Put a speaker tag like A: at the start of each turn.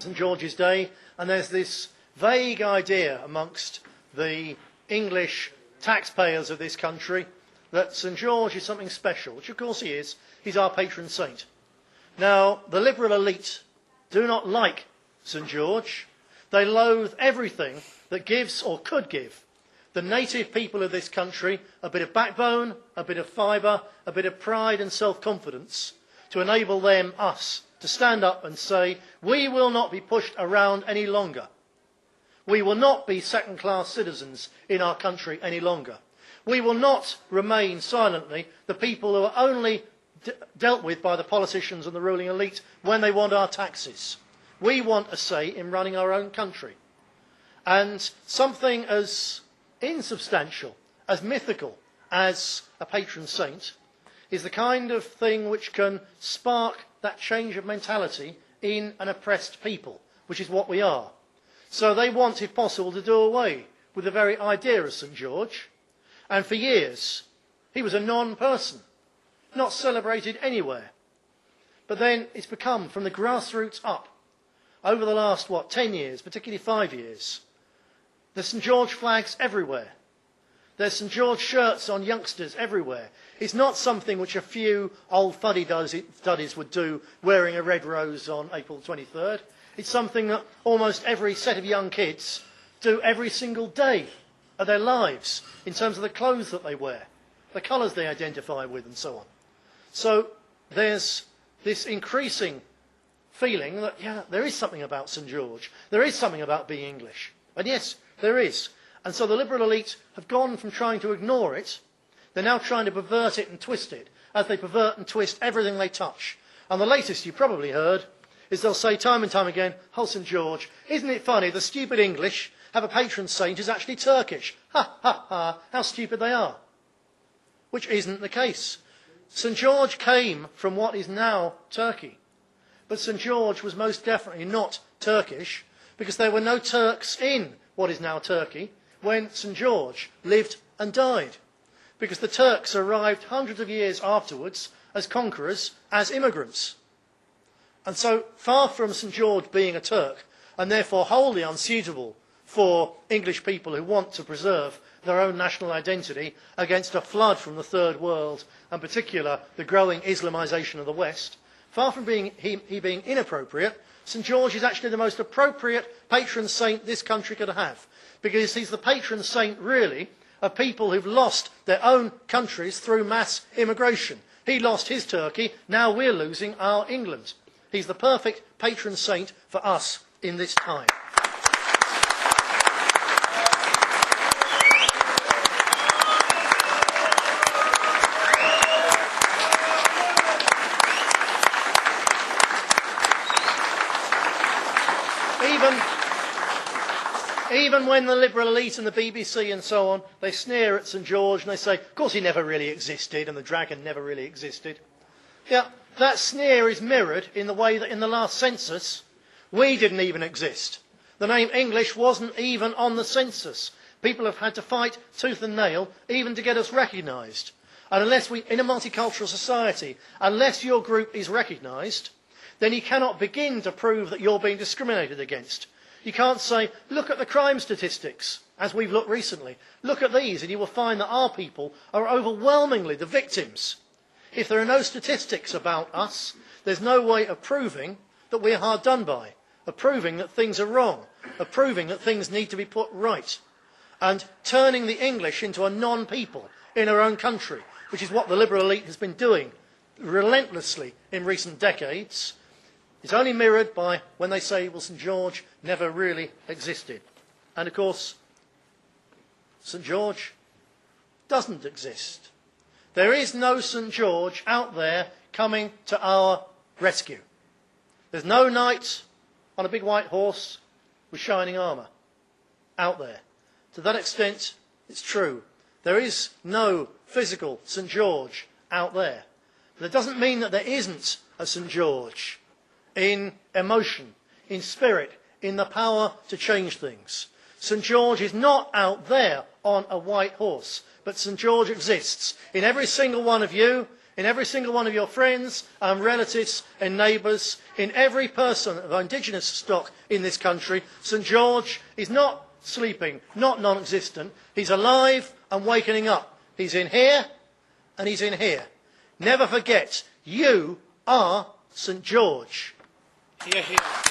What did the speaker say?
A: St George's Day, and there's this vague idea amongst the English taxpayers of this country that St George is something special, which of course he is. He's our patron saint. Now, the liberal elite do not like St George. They loathe everything that gives or could give the native people of this country a bit of backbone, a bit of fibre, a bit of pride and self-confidence to enable them, us, to stand up and say, we will not be pushed around any longer. We will not be second-class citizens in our country any longer. We will not remain silently the people who are only dealt with by the politicians and the ruling elite when they want our taxes. We want a say in running our own country. And something as insubstantial, as mythical as a patron saint is the kind of thing which can spark that change of mentality in an oppressed people, which is what we are. So they want, if possible, to do away with the very idea of St George. And for years, he was a non-person, not celebrated anywhere. But then it's become, from the grassroots up, over the last, 10 years, particularly 5 years, there's St George flags everywhere. There's St George shirts on youngsters everywhere. It's not something which a few old fuddy-duddies would do wearing a red rose on April 23rd. It's something that almost every set of young kids do every single day of their lives in terms of the clothes that they wear, the colours they identify with and so on. So there's this increasing feeling that, yeah, there is something about St George. There is something about being English. And yes, there is. And so the liberal elite have gone from trying to ignore it, they're now trying to pervert it and twist it, as they pervert and twist everything they touch. And the latest you probably heard is they'll say time and time again, oh, St George, isn't it funny the stupid English have a patron saint who's actually Turkish? Ha, ha, ha, how stupid they are. Which isn't the case. St George came from what is now Turkey. But St George was most definitely not Turkish, because there were no Turks in what is now Turkey when St George lived and died. Because the Turks arrived hundreds of years afterwards as conquerors, as immigrants. And so, far from St George being a Turk, and therefore wholly unsuitable for English people who want to preserve their own national identity against a flood from the Third World, and in particular the growing Islamisation of the West, far from being inappropriate, St George is actually the most appropriate patron saint this country could have, because he's the patron saint, really, of people who've lost their own countries through mass immigration. He lost his Turkey, now we're losing our England. He's the perfect patron saint for us in this time. Even when the liberal elite and the BBC and so on, they sneer at St George and they say, of course he never really existed and the dragon never really existed. Yeah, that sneer is mirrored in the way that in the last census, we didn't even exist. The name English wasn't even on the census. People have had to fight tooth and nail even to get us recognised. And unless in a multicultural society, unless your group is recognised, then you cannot begin to prove that you're being discriminated against. You can't say, look at the crime statistics, as we've looked recently. Look at these and you will find that our people are overwhelmingly the victims. If there are no statistics about us, there's no way of proving that we're hard done by, of proving that things are wrong, of proving that things need to be put right. And turning the English into a non-people in our own country, which is what the liberal elite has been doing relentlessly in recent decades, is only mirrored by when they say, well, St George never really existed. And of course, St George doesn't exist. There is no St George out there coming to our rescue. There's no knight on a big white horse with shining armour out there. To that extent, it's true. There is no physical St George out there. But it doesn't mean that there isn't a St George in emotion, in spirit, in the power to change things. St George is not out there on a white horse, but St George exists in every single one of you, in every single one of your friends and relatives and neighbours, in every person of indigenous stock in this country. St George is not sleeping, not non-existent. He's alive and wakening up. He's in here and he's in here. Never forget, you are St George.
B: Hear, hear.